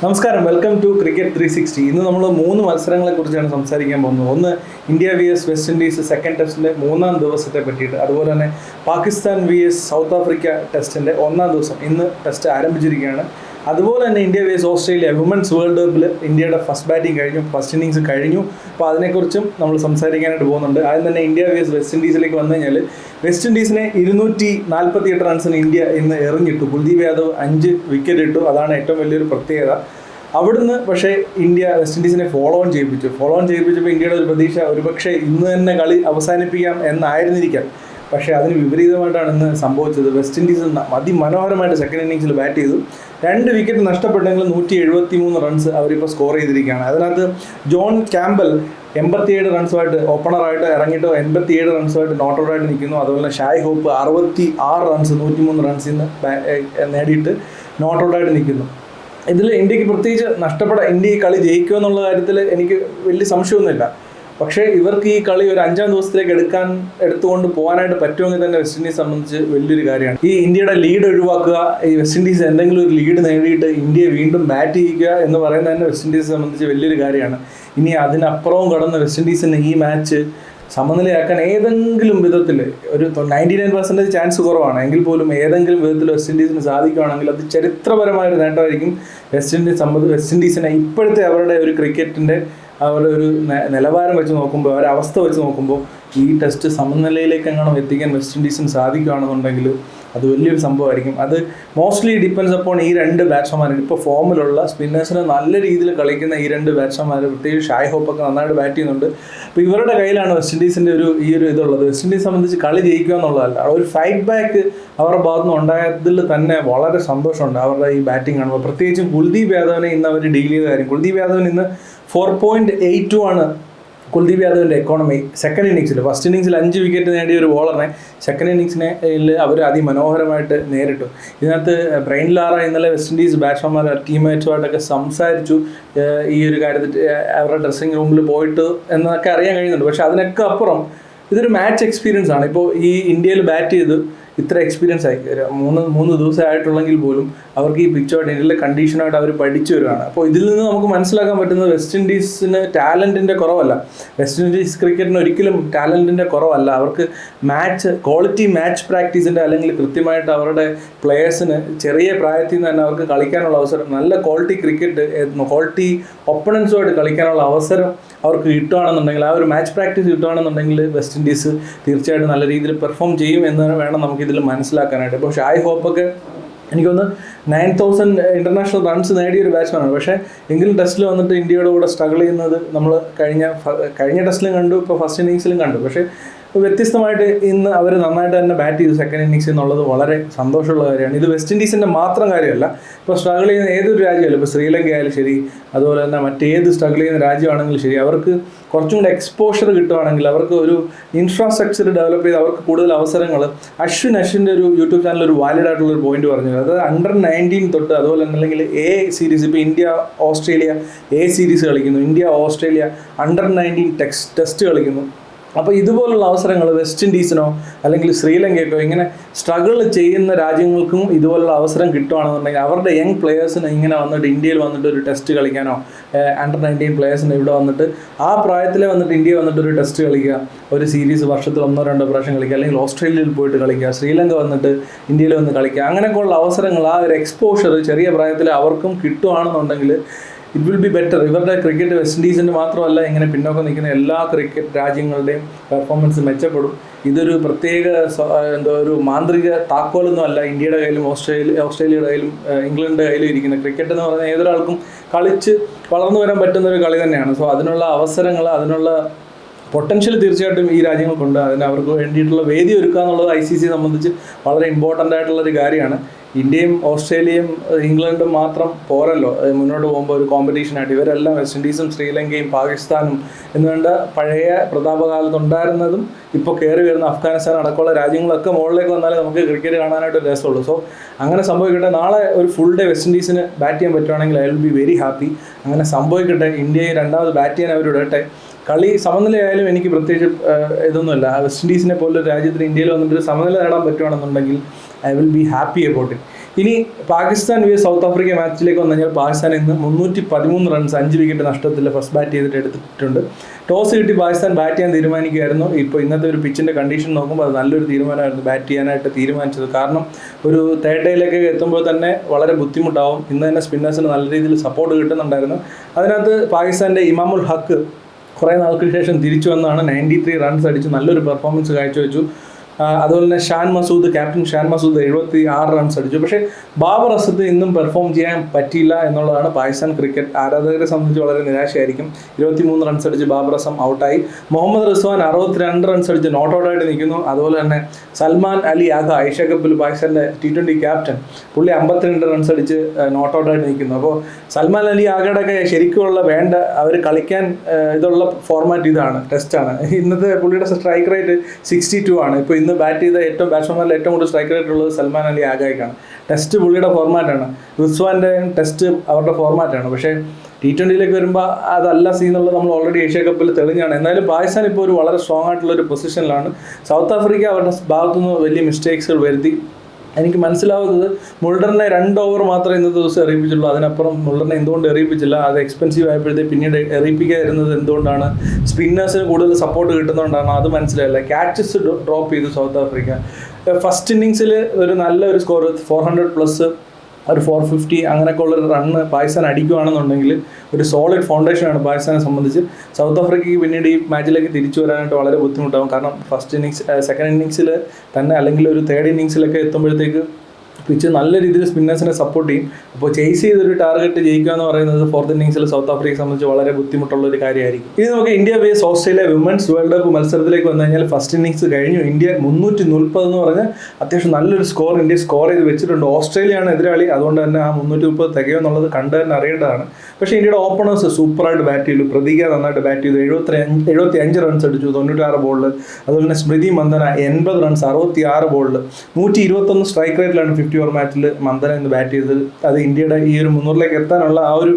നമസ്കാരം, welcome to cricket 360. ഇന്ന് നമ്മൾ 3 മത്സരങ്ങളെക്കുറിച്ചാണ് സംസാരിക്കാൻ പോകുന്നത്. ഒന്ന്, India v s West Indies second ടെസ്റ്റിൻ്റെ 3-ാം ദിവസത്തെ പറ്റിയിട്ട്, അതുപോലെ തന്നെ Pakistan v s South Africa ടെസ്റ്റിൻ്റെ 1-ാം ദിവസം ഇന്ന് ടെസ്റ്റ് ആരംഭിച്ചിരിക്കുകയാണ്. അതുപോലെ തന്നെ India v s Australia women's world കപ്പിൽ ഇന്ത്യയുടെ ഫസ്റ്റ് ബാറ്റിംഗ് കഴിഞ്ഞു, ഫസ്റ്റ് ഇന്നിങ്സ് കഴിഞ്ഞു. അപ്പോൾ അതിനെക്കുറിച്ചും നമ്മൾ സംസാരിക്കാനായിട്ട് പോകുന്നുണ്ട്. ആദ്യം തന്നെ ഇന്ത്യ വി എസ് വെസ്റ്റ് ഇൻഡീസിലേക്ക് വന്നു കഴിഞ്ഞാൽ, വെസ്റ്റ് ഇൻഡീസിനെ 248 റൺസിന് ഇന്ത്യ ഇന്ന് എറിഞ്ഞിട്ടു. കുൽദീപ് യാദവ് 5 വിക്കറ്റ് ഇട്ടു. അതാണ് ഏറ്റവും വലിയൊരു പ്രത്യേകത. അവിടുന്ന് പക്ഷേ ഇന്ത്യ വെസ്റ്റ് ഇൻഡീസിനെ ഫോളോ ഓൺ ചെയ്യിപ്പിച്ചപ്പോൾ ഇന്ത്യയുടെ ഒരു പ്രതീക്ഷ ഒരുപക്ഷെ ഇന്ന് തന്നെ കളി അവസാനിപ്പിക്കാം എന്നായിരുന്നിരിക്കാം. പക്ഷേ അതിന് വിപരീതമായിട്ടാണ് ഇന്ന് സംഭവിച്ചത്. വെസ്റ്റ് ഇൻഡീസ് അതിമനോഹരമായിട്ട് സെക്കൻഡ് ഇന്നിങ്സിൽ ബാറ്റ് ചെയ്തു. 2 വിക്കറ്റ് നഷ്ടപ്പെട്ടെങ്കിലും 173 റൺസ് അവരിപ്പോൾ സ്കോർ ചെയ്തിരിക്കുകയാണ്. അതിനകത്ത് ജോൺ ക്യാമ്പൽ 87 റൺസുമായിട്ട് ഓപ്പണറായിട്ട് ഇറങ്ങിയിട്ട് 87 റൺസുമായിട്ട് നോട്ട് ഔട്ടായിട്ട് നിൽക്കുന്നു. അതുപോലെ തന്നെ ഷായ് ഹോപ്പ് 66 റൺസ് 103 റൺസിൽ നിന്ന് നേടിയിട്ട് നോട്ട് ഔട്ടായിട്ട് നിൽക്കുന്നു. ഇതിൽ ഇന്ത്യക്ക് പ്രത്യേകിച്ച് ഇന്ത്യ ഈ കളി ജയിക്കുക എന്നുള്ള കാര്യത്തിൽ എനിക്ക് വലിയ സംശയമൊന്നുമില്ല. പക്ഷേ ഇവർക്ക് ഈ കളി ഒരു 5-ാം ദിവസത്തിലേക്ക് എടുത്തുകൊണ്ട് പോകാനായിട്ട് പറ്റുമെങ്കിൽ തന്നെ വെസ്റ്റ് ഇൻഡീസ് സംബന്ധിച്ച് വലിയൊരു കാര്യമാണ്. ഈ ഇന്ത്യയുടെ ലീഡ് ഒഴിവാക്കുക, ഈ വെസ്റ്റ് ഇൻഡീസ് എന്തെങ്കിലും ഒരു ലീഡ് നേടിയിട്ട് ഇന്ത്യയെ വീണ്ടും ബാറ്റ് ചെയ്യിക്കുക എന്ന് പറയുന്നത് തന്നെ വെസ്റ്റ് ഇൻഡീസ് സംബന്ധിച്ച് വലിയൊരു കാര്യമാണ്. ഇനി അതിനപ്പുറവും കടന്ന് വെസ്റ്റ് ഇൻഡീസിന് ഈ മാച്ച് സമനിലയാക്കാൻ ഏതെങ്കിലും വിധത്തിൽ ഒരു 99% ചാൻസ് കുറവാണ്, എങ്കിൽ പോലും ഏതെങ്കിലും വിധത്തിൽ വെസ്റ്റ് ഇൻഡീസിന് സാധിക്കുകയാണെങ്കിൽ അത് ചരിത്രപരമായൊരു നേട്ടമായിരിക്കും. വെസ്റ്റ് ഇൻഡീസിനെ ഇപ്പോഴത്തെ അവരുടെ ഒരു ക്രിക്കറ്റിൻ്റെ അവരുടെ ഒരു നിലവാരം വെച്ച് നോക്കുമ്പോൾ, അവരവസ്ഥ വെച്ച് നോക്കുമ്പോൾ ഈ ടെസ്റ്റ് സമനിലയിലേക്ക് എങ്ങാനും എത്തിക്കാൻ വെസ്റ്റ് ഇൻഡീസിന് സാധിക്കുകയാണെന്നുണ്ടെങ്കിൽ അത് വലിയൊരു സംഭവമായിരിക്കും. അത് മോസ്റ്റ്ലി ഡിപ്പെൻസ് അപ്പോൺ ഈ 2 ബാറ്റ്സ്മാർ, ഇപ്പോൾ ഫോമിലുള്ള സ്പിന്നേഴ്സിന് നല്ല രീതിയിൽ കളിക്കുന്ന ഈ 2 ബാറ്റ്സ്മാർ, പ്രത്യേകിച്ച് ഷായ് ഹോപ്പൊക്കെ നന്നായിട്ട് ബാറ്റ് ചെയ്യുന്നുണ്ട്. അപ്പോൾ ഇവരുടെ കയ്യിലാണ് വെസ്റ്റ് ഇൻഡീസിൻ്റെ ഈ ഒരു ഇതുള്ളത്. വെസ്റ്റ് ഇൻഡീസ് സംബന്ധിച്ച് കളി ജയിക്കുക എന്നുള്ളതല്ല, ഒരു ഫൈറ്റ് ബാക്ക് അവരുടെ ഭാഗത്ത് നിന്ന് ഉണ്ടായതിൽ തന്നെ വളരെ സന്തോഷമുണ്ട് അവരുടെ ഈ ബാറ്റിംഗ് കാണുമ്പോൾ. പ്രത്യേകിച്ചും കുൽദീപ് യാദവിനെ ഇന്ന് അവർ ഡീൽ ചെയ്ത കാര്യം. കുൽദീപ് യാദവിന് ഇന്ന് 4.82 ആണ് കുൽദീപ് യാദവിൻ്റെ എക്കോണമി സെക്കൻഡ് ഇന്നിങ്സിൽ. ഫസ്റ്റ് ഇന്നിങ്സിൽ 5 വിക്കറ്റ് നേടിയ ഒരു ബോളറിനെ സെക്കൻഡ് ഇന്നിങ്സിനെ അവർ അതിമനോഹരമായിട്ട് നേരിട്ടു. ഇതിനകത്ത് ബ്രെയിൻ ലാറ ഇന്നലെ വെസ്റ്റ് ഇൻഡീസ് ബാറ്റ്സ്മാൻമാർ ടീമേറ്റ്സുമായിട്ടൊക്കെ സംസാരിച്ചു ഈ ഒരു കാര്യത്തിൽ, അവരുടെ ഡ്രസ്സിംഗ് റൂമിൽ പോയിട്ട് എന്നൊക്കെ അറിയാൻ കഴിയുന്നുണ്ട്. പക്ഷേ അതിനൊക്കെ അപ്പുറം ഇതൊരു മാച്ച് എക്സ്പീരിയൻസ് ആണ്. ഇപ്പോൾ ഈ ഇന്ത്യയിൽ ബാറ്റ് ചെയ്ത് ഇത്ര എക്സ്പീരിയൻസ് ആയി 3 ദിവസമായിട്ടുള്ളെങ്കിൽ പോലും അവർക്ക് ഈ പിച്ചുമായിട്ട് ഇന്ത്യയിലെ കണ്ടീഷനായിട്ട് അവർ പഠിച്ചു വരുവാണ്. അപ്പോൾ ഇതിൽ നിന്ന് നമുക്ക് മനസ്സിലാക്കാൻ പറ്റുന്നത് വെസ്റ്റ് ഇൻഡീസിന് ടാലൻറ്റിൻ്റെ കുറവല്ല. വെസ്റ്റ് ഇൻഡീസ് ക്രിക്കറ്റിന് ഒരിക്കലും ടാലൻറ്റിൻ്റെ കുറവല്ല. അവർക്ക് ക്വാളിറ്റി മാച്ച് പ്രാക്ടീസിൻ്റെ, അല്ലെങ്കിൽ കൃത്യമായിട്ട് അവരുടെ പ്ലെയേഴ്സിന് ചെറിയ പ്രായത്തിൽ നിന്ന് തന്നെ അവർക്ക് കളിക്കാനുള്ള അവസരം, നല്ല ക്വാളിറ്റി ക്രിക്കറ്റ്, ക്വാളിറ്റി ഒപ്പണൻസുമായിട്ട് കളിക്കാനുള്ള അവസരം അവർക്ക് കിട്ടുകയാണെന്നുണ്ടെങ്കിൽ, ആ ഒരു മാച്ച് പ്രാക്ടീസ് കിട്ടുകയാണെന്നുണ്ടെങ്കിൽ വെസ്റ്റ് ഇൻഡീസ് തീർച്ചയായിട്ടും നല്ല രീതിയിൽ പെർഫോം ചെയ്യും എന്ന് വേണം നമുക്കിതിൽ മനസ്സിലാക്കാനായിട്ട്. ഇപ്പോൾ ഷായ് ഹോപ്പൊക്കെ എനിക്കൊന്ന് 9000 ഇൻ്റർനാഷണൽ റൺസ് നേടിയൊരു ബാറ്റ്സ്മാനാണ്. പക്ഷേ എങ്കിലും ടെസ്റ്റിൽ വന്നിട്ട് ഇന്ത്യയുടെ കൂടെ സ്ട്രഗിൾ ചെയ്യുന്നത് നമ്മൾ കഴിഞ്ഞ ടെസ്റ്റിലും കണ്ടു, ഇപ്പോൾ ഫസ്റ്റ് ഇന്നിങ്സിലും കണ്ടു. പക്ഷേ വ്യത്യസ്തമായിട്ട് ഇന്ന് അവർ നന്നായിട്ട് തന്നെ ബാറ്റ് ചെയ്തു സെക്കൻഡ് ഇന്നിങ്സ് എന്നുള്ളത് വളരെ സന്തോഷമുള്ള കാര്യമാണ്. ഇത് വെസ്റ്റ് ഇൻഡീസിൻ്റെ മാത്രം കാര്യമല്ല, ഇപ്പോൾ സ്ട്രഗിൾ ചെയ്യുന്ന ഏതൊരു രാജ്യമല്ല, ഇപ്പോൾ ശ്രീലങ്ക ആയാലും ശരി, അതുപോലെ തന്നെ മറ്റേത് സ്ട്രഗിൾ ചെയ്യുന്ന രാജ്യമാണെങ്കിലും ശരി, അവർക്ക് കുറച്ചും കൂടെ എക്സ്പോഷർ കിട്ടുകയാണെങ്കിൽ, അവർക്ക് ഒരു ഇൻഫ്രാസ്ട്രക്ചർ ഡെവലപ്പ് ചെയ്ത് അവർക്ക് കൂടുതൽ അവസരങ്ങൾ. അശ്വിൻ്റെ ഒരു യൂട്യൂബ് ചാനൽ ഒരു വാലിഡ് ആയിട്ടുള്ളൊരു പോയിന്റ് പറഞ്ഞു, അതായത് under-19 തൊട്ട്, അതുപോലെ തന്നെ അല്ലെങ്കിൽ എ സീരീസ്, ഇപ്പോൾ ഇന്ത്യ ഓസ്ട്രേലിയ എ സീരീസ് കളിക്കുന്നു, ഇന്ത്യ ഓസ്ട്രേലിയ under-19 ടെസ്റ്റ് കളിക്കുന്നു. അപ്പോൾ ഇതുപോലുള്ള അവസരങ്ങൾ വെസ്റ്റ് ഇൻഡീസിനോ അല്ലെങ്കിൽ ശ്രീലങ്കയ്ക്കോ ഇങ്ങനെ സ്ട്രഗിൾ ചെയ്യുന്ന രാജ്യങ്ങൾക്കും ഇതുപോലുള്ള അവസരം കിട്ടുകയാണെന്നുണ്ടെങ്കിൽ, അവരുടെ യങ് പ്ലെയേഴ്സിന് ഇങ്ങനെ വന്നിട്ട് ഇന്ത്യയിൽ വന്നിട്ട് ഒരു ടെസ്റ്റ് കളിക്കാനോ, under-19 പ്ലെയേഴ്സിന് ഇവിടെ വന്നിട്ട് ആ പ്രായത്തിലെ വന്നിട്ട് ഇന്ത്യ വന്നിട്ട് ഒരു ടെസ്റ്റ് കളിക്കുക, ഒരു സീരീസ് വർഷത്തിൽ 1-2 പ്രാവശ്യം കളിക്കുക, അല്ലെങ്കിൽ ഓസ്ട്രേലിയയിൽ പോയിട്ട് കളിക്കുക, ശ്രീലങ്ക വന്നിട്ട് ഇന്ത്യയിൽ വന്ന് കളിക്കുക, അങ്ങനെയൊക്കെയുള്ള അവസരങ്ങൾ, ആ ഒരു എക്സ്പോഷർ ചെറിയ പ്രായത്തിൽ അവർക്കും കിട്ടുകയാണെന്നുണ്ടെങ്കിൽ ഇറ്റ് വിൽ ബി ബെറ്റർ. ഇവരുടെ ക്രിക്കറ്റ് വെസ്റ്റ് ഇൻഡീസിൻ്റെ മാത്രമല്ല, ഇങ്ങനെ പിന്നോക്കം നിൽക്കുന്ന എല്ലാ ക്രിക്കറ്റ് രാജ്യങ്ങളുടെയും പെർഫോമൻസ് മെച്ചപ്പെടും. ഇതൊരു പ്രത്യേക ഒരു മാന്ത്രിക താക്കോലൊന്നും അല്ല ഇന്ത്യയുടെ കയ്യിലും ഓസ്ട്രേലിയയുടെ കയ്യിലും ഇംഗ്ലണ്ടിൻ്റെ കയ്യിലും ഇരിക്കുന്ന. ക്രിക്കറ്റ് എന്ന് പറഞ്ഞാൽ ഏതൊരാൾക്കും കളിച്ച് വളർന്നു വരാൻ പറ്റുന്നൊരു കളി തന്നെയാണ്. സോ അതിനുള്ള അവസരങ്ങൾ, അതിനുള്ള പൊട്ടൻഷ്യൽ തീർച്ചയായിട്ടും ഈ രാജ്യങ്ങൾക്കുണ്ട്. അതിന് അവർക്ക് വേണ്ടിയിട്ടുള്ള വേദി ഒരുക്കുക എന്നുള്ളത് ICC സംബന്ധിച്ച് വളരെ ഇമ്പോർട്ടൻ്റ് ആയിട്ടുള്ളൊരു കാര്യമാണ്. ഇന്ത്യയും ഓസ്ട്രേലിയയും ഇംഗ്ലണ്ടും മാത്രം പോരല്ലോ മുന്നോട്ട് പോകുമ്പോൾ ഒരു കോമ്പറ്റീഷനായിട്ട്. ഇവരെല്ലാം വെസ്റ്റ് ഇൻഡീസും ശ്രീലങ്കയും പാകിസ്ഥാനും എന്നുവേണ്ട പഴയ പ്രതാപകാലത്തുണ്ടായിരുന്നതും ഇപ്പോൾ കയറി വരുന്ന അഫ്ഗാനിസ്ഥാൻ അടക്കമുള്ള രാജ്യങ്ങളൊക്കെ മുകളിലേക്ക് വന്നാലേ നമുക്ക് ക്രിക്കറ്റ് കാണാനായിട്ട് രസമുള്ളൂ. സോ അങ്ങനെ സംഭവിക്കട്ടെ. നാളെ ഒരു ഫുൾ ഡേ വെസ്റ്റ് ഇൻഡീസിന് ബാറ്റ് ചെയ്യാൻ പറ്റുവാണെങ്കിൽ I will be very happy. അങ്ങനെ സംഭവിക്കട്ടെ. ഇന്ത്യയെ രണ്ടാമത് ബാറ്റ് ചെയ്യാൻ അവരിടട്ടെ. കളി സമനിലയായാലും എനിക്ക് പ്രത്യേകിച്ച് ഇതൊന്നുമില്ല. വെസ്റ്റ് ഇൻഡീസിനെ പോലൊരു രാജ്യത്തിന് ഇന്ത്യയിൽ വന്നിട്ട് സമനില നേടാൻ പറ്റുകയാണെന്നുണ്ടെങ്കിൽ I will be happy about it. ഇനി പാകിസ്ഥാൻ vs സൗത്ത് ആഫ്രിക്ക മാച്ചിലേക്ക് വന്നു കഴിഞ്ഞാൽ പാകിസ്ഥാൻ ഇന്ന് 313 റൺസ് 5 വിക്കറ്റ് നഷ്ടത്തിൽ ഫസ്റ്റ് ബാറ്റ് ചെയ്തിട്ട് എടുത്തിട്ടുണ്ട്. ടോസ് കിട്ടി പാകിസ്ഥാൻ ബാറ്റ് ചെയ്യാൻ തീരുമാനിക്കുകയായിരുന്നു. ഇപ്പോൾ ഇന്നത്തെ ഒരു പിച്ചിൻ്റെ കണ്ടീഷൻ നോക്കുമ്പോൾ അത് നല്ലൊരു തീരുമാനമായിരുന്നു ബാറ്റ് ചെയ്യാനായിട്ട് തീരുമാനിച്ചത്. കാരണം ഒരു തേർഡ് ഡേയിലേക്ക് എത്തുമ്പോൾ തന്നെ വളരെ ബുദ്ധിമുട്ടാവും. ഇന്ന് തന്നെ സ്പിന്നേഴ്സിന് നല്ല രീതിയിൽ സപ്പോർട്ട് കിട്ടുന്നുണ്ടായിരുന്നു. അതിനകത്ത് പാകിസ്ഥാൻ്റെ ഇമാമുൽ ഹക്ക് കുറേ നാൾക്ക് ശേഷം തിരിച്ചു വന്നാണ് 93 റൺസ് അടിച്ച് നല്ലൊരു പെർഫോമൻസ് കാഴ്ചവെച്ചു. അതുപോലെ തന്നെ ക്യാപ്റ്റൻ ഷാൻ മസൂദ് 76 റൺസ് അടിച്ചു. പക്ഷേ ബാബർ അസദ് ഇന്നും പെർഫോം ചെയ്യാൻ പറ്റിയില്ല എന്നുള്ളതാണ് പാകിസ്ഥാൻ ക്രിക്കറ്റ് ആരാധകരെ സംബന്ധിച്ച് വളരെ നിരാശയായിരിക്കും. 23 റൺസ് അടിച്ച് ബാബർ അസം ഔട്ടായി. മുഹമ്മദ് റിസ്വാൻ 62 റൺസ് അടിച്ച് നോട്ട് ഔട്ടായിട്ട് നിൽക്കുന്നു. അതുപോലെ തന്നെ സൽമാൻ അലി ആഗ ഏഷ്യ കപ്പിൽ പാകിസ്ഥാൻ്റെ T20 ക്യാപ്റ്റൻ, പുള്ളി 52 റൺസ് അടിച്ച് നോട്ട് ഔട്ടായിട്ട് നിൽക്കുന്നു. അപ്പോൾ സൽമാൻ അലി ആഗയുടെയൊക്കെ ശരിക്കുമുള്ള വേണ്ട അവർ കളിക്കാൻ ഇതുള്ള ഫോർമാറ്റ് ഇതാണ്, ടെസ്റ്റാണ്. ഇന്നത്തെ പുള്ളിയുടെ സ്ട്രൈക്ക് റേറ്റ് 62 ആണ്. ഇപ്പോൾ ഇന്ന് ബാറ്റ് ചെയ്ത ബാറ്റ്സ്മാൻമാരിൽ ഏറ്റവും കൂടുതൽ സ്ട്രൈക്ക് റേറ്റ് ഉള്ളത് സൽമാൻ അലി ആഗയ്ക്കാണ്. ടെസ്റ്റ് പുള്ളിയുടെ ഫോർമാറ്റാണ്, റിസ്വാൻ്റെ ടെസ്റ്റ് അവരുടെ ഫോർമാറ്റാണ്. പക്ഷേ T20യിലേക്ക് വരുമ്പോൾ അതല്ല സീനുള്ളത് നമ്മൾ ഓൾറെഡി ഏഷ്യ കപ്പിൽ തെളിഞ്ഞാണ്. എന്നാലും പാകിസ്ഥാൻ ഇപ്പോൾ ഒരു വളരെ സ്ട്രോങ് ആയിട്ടുള്ളൊരു പൊസിഷനിലാണ്. സൗത്ത് ആഫ്രിക്ക അവരുടെ ഭാഗത്തുനിന്ന് വലിയ മിസ്റ്റേക്സുകൾ വരുത്തി. എനിക്ക് മനസ്സിലാവുന്നത് മുൾഡറിനെ 2 ഓവർ മാത്രമേ ഇന്നത്തെ ദിവസം എറിയിപ്പിച്ചുള്ളൂ. അതിനപ്പുറം മുൾഡറിനെ എന്തുകൊണ്ട് എറിയിപ്പിച്ചില്ല, അത് എക്സ്പെൻസീവ് ആയപ്പോഴത്തേക്ക് പിന്നീട് എറിയിപ്പിക്കാതിരുന്നത് എന്തുകൊണ്ടാണ്, സ്പിന്നേഴ്സിന് കൂടുതൽ സപ്പോർട്ട് കിട്ടുന്നതുകൊണ്ടാണ്, അത് മനസ്സിലായില്ല. ക്യാച്ചസ് ഡ്രോപ്പ് ചെയ്തു സൗത്ത് ആഫ്രിക്ക. ഫസ്റ്റ് ഇന്നിങ്സിൽ ഒരു നല്ലൊരു സ്കോർ 400+ ഒരു 450 അങ്ങനെയൊക്കെ ഉള്ളൊരു റണ്ണ് പാകിസ്ഥാൻ അടിക്കുകയാണെന്നുണ്ടെങ്കിൽ ഒരു സോളിഡ് ഫൗണ്ടേഷനാണ് പാകിസ്ഥാനെ സംബന്ധിച്ച്. സൗത്ത് ആഫ്രിക്കയ്ക്ക് പിന്നീട് ഈ മാച്ചിലേക്ക് തിരിച്ചു വരാനായിട്ട് വളരെ ബുദ്ധിമുട്ടാകും. കാരണം സെക്കൻഡ് ഇന്നിങ്സിൽ തന്നെ അല്ലെങ്കിൽ ഒരു തേർഡ് ഇന്നിങ്സിലൊക്കെ എത്തുമ്പോഴത്തേക്ക് പിച്ച് നല്ല രീതിയിൽ സ്പിന്നേഴ്സിനെ സപ്പോർട്ട് ചെയ്യും. അപ്പോൾ ചേസ് ചെയ്തൊരു ടാർഗറ്റ് ജയിക്കുക എന്ന് പറയുന്നത് ഫോർത്ത് ഇന്നിങ്സിൽ സൗത്ത് ആഫ്രിക്കയെ സംബന്ധിച്ച് വളരെ ബുദ്ധിമുട്ടുള്ള ഒരു കാര്യമായിരിക്കും. ഇനി നമുക്ക് India vs Australia women's world cup മത്സരത്തിലേക്ക് വന്നു കഴിഞ്ഞാൽ ഫസ്റ്റ് ഇന്നിങ്സ് കഴിഞ്ഞു. ഇന്ത്യ 340 എന്ന് പറഞ്ഞാൽ അത്യാവശ്യം നല്ലൊരു സ്കോർ ഇന്ത്യ സ്കോർ ചെയ്ത് വെച്ചിട്ടുണ്ട്. ഓസ്ട്രേലിയയാണ് എതിരാളി, അതുകൊണ്ട് തന്നെ ആ 330 തികയുമെന്നുള്ളത് കണ്ടു തന്നെ അറിയേണ്ടതാണ്. പക്ഷേ ഇന്ത്യയുടെ ഓപ്പണേഴ്സ് സൂപ്പറായിട്ട് ബാറ്റ് ചെയ്തു. പ്രതീക നന്നായിട്ട് ബാറ്റ് ചെയ്തു, 75 റൺസ് അടിച്ചു 96 ബോളിൽ. അതുപോലെ തന്നെ സ്മൃതി മന്ദന 80 റൺസ് 66 ബോളിൽ. 121 സ്ട്രൈക്ക് റേറ്റിലാണ് 50 ഓവർ മാച്ചിൽ മന്ദന ഇന്ന് ബാറ്റ് ചെയ്തത്. അത് ഇന്ത്യയുടെ ഈ ഒരു 300ലേക്ക് എത്താനുള്ള ആ ഒരു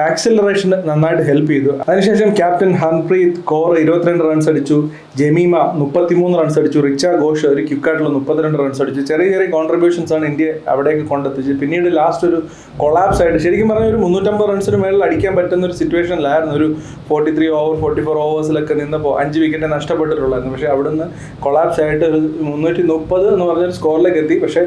ആക്സിലറേഷന് നന്നായിട്ട് ഹെൽപ്പ് ചെയ്തു. അതിനുശേഷം ക്യാപ്റ്റൻ ഹർപ്രീത് കൗർ 22 റൺസ് അടിച്ചു. ജമീമ 33 റൺസ് അടിച്ചു. റിച്ച ഘോഷ് ഒരു ക്വിക്കായിട്ടുള്ള 32 റൺസ് അടിച്ചു. ചെറിയ ചെറിയ കോൺട്രിബ്യൂഷൻസ് ആണ് ഇന്ത്യ അവിടേക്ക് കൊണ്ടെത്തിച്ചത്. പിന്നീട് ലാസ്റ്റ് ഒരു കൊളാപ്സ് ആയിട്ട് ശരിക്കും പറഞ്ഞാൽ ഒരു 350 റൺസിന് മേളിൽ അടിക്കാൻ പറ്റുന്ന ഒരു സിറ്റുവേഷനിലായിരുന്നു. ഒരു 44 ഓവേഴ്സിലൊക്കെ നിന്നപ്പോൾ 5 വിക്കറ്റ് നഷ്ടപ്പെട്ടിട്ടുള്ളായിരുന്നു. പക്ഷേ അവിടുന്ന് കൊളാപ്സ് ആയിട്ട് ഒരു 330 എന്ന് പറഞ്ഞൊരു സ്കോറിലേക്ക് എത്തി. പക്ഷേ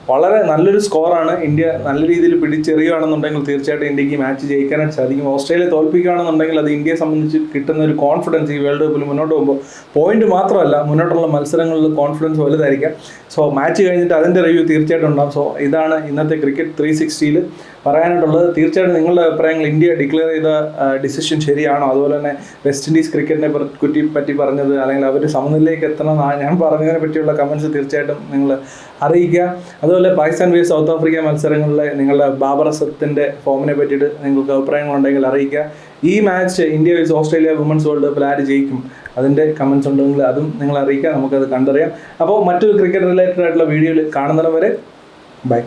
വളരെ നല്ലൊരു സ്കോറാണ്. ഇന്ത്യ നല്ല രീതിയിൽ പിടിച്ചെറിയുകയാണെന്നുണ്ടെങ്കിൽ തീർച്ചയായിട്ടും ഇന്ത്യക്ക് മാച്ച് ജയിക്കാനായിട്ട് സാധിക്കും. ഓസ്ട്രേലിയ തോൽപ്പിക്കുകയാണെന്നുണ്ടെങ്കിൽ അത് ഇന്ത്യയെ സംബന്ധിച്ച് കിട്ടുന്ന ഒരു കോൺഫിഡൻസ് ഈ വേൾഡ് കപ്പിൽ മുന്നോട്ട് പോകുമ്പോൾ പോയിന്റ് മാത്രമല്ല മുന്നോട്ടുള്ള മത്സരങ്ങളിൽ കോൺഫിഡൻസ് വലുതായിരിക്കാം. സോ മാച്ച് കഴിഞ്ഞിട്ട് അതിൻ്റെ റിവ്യൂ തീർച്ചയായിട്ടും ഉണ്ടാകും. സോ ഇതാണ് ഇന്നത്തെ ക്രിക്കറ്റ് 360 പറയാനായിട്ടുള്ളത്. തീർച്ചയായിട്ടും നിങ്ങളുടെ അഭിപ്രായങ്ങൾ, ഇന്ത്യ ഡിക്ലെയർ ചെയ്ത ഡിസിഷൻ ശരിയാണോ, അതുപോലെ തന്നെ വെസ്റ്റ് ഇൻഡീസ് ക്രിക്കറ്റിനെ പറ്റി പറഞ്ഞത്, അല്ലെങ്കിൽ അവർ സമനിലയിലേക്ക് എത്തണം ഞാൻ പറഞ്ഞതിനെ പറ്റിയുള്ള കമൻസ് തീർച്ചയായിട്ടും നിങ്ങൾ അറിയിക്കുക. അതുപോലെ പാകിസ്ഥാൻ vs സൗത്ത് ആഫ്രിക്ക മത്സരങ്ങളിലെ നിങ്ങളുടെ ബാബർ അസത്തിൻ്റെ ഫോമിനെ പറ്റിയിട്ട് നിങ്ങൾക്ക് അഭിപ്രായങ്ങളുണ്ടെങ്കിൽ അറിയിക്കുക. ഈ match India vs Australia women's world കപ്പിൽ ആര് ജയിക്കും അതിൻ്റെ കമൻസ് ഉണ്ടെങ്കിൽ അതും നിങ്ങൾ അറിയിക്കുക, നമുക്കത് കണ്ടറിയാം. അപ്പോൾ മറ്റൊരു ക്രിക്കറ്റ് റിലേറ്റഡ് ആയിട്ടുള്ള വീഡിയോയിൽ കാണുന്നവരെ ബൈ.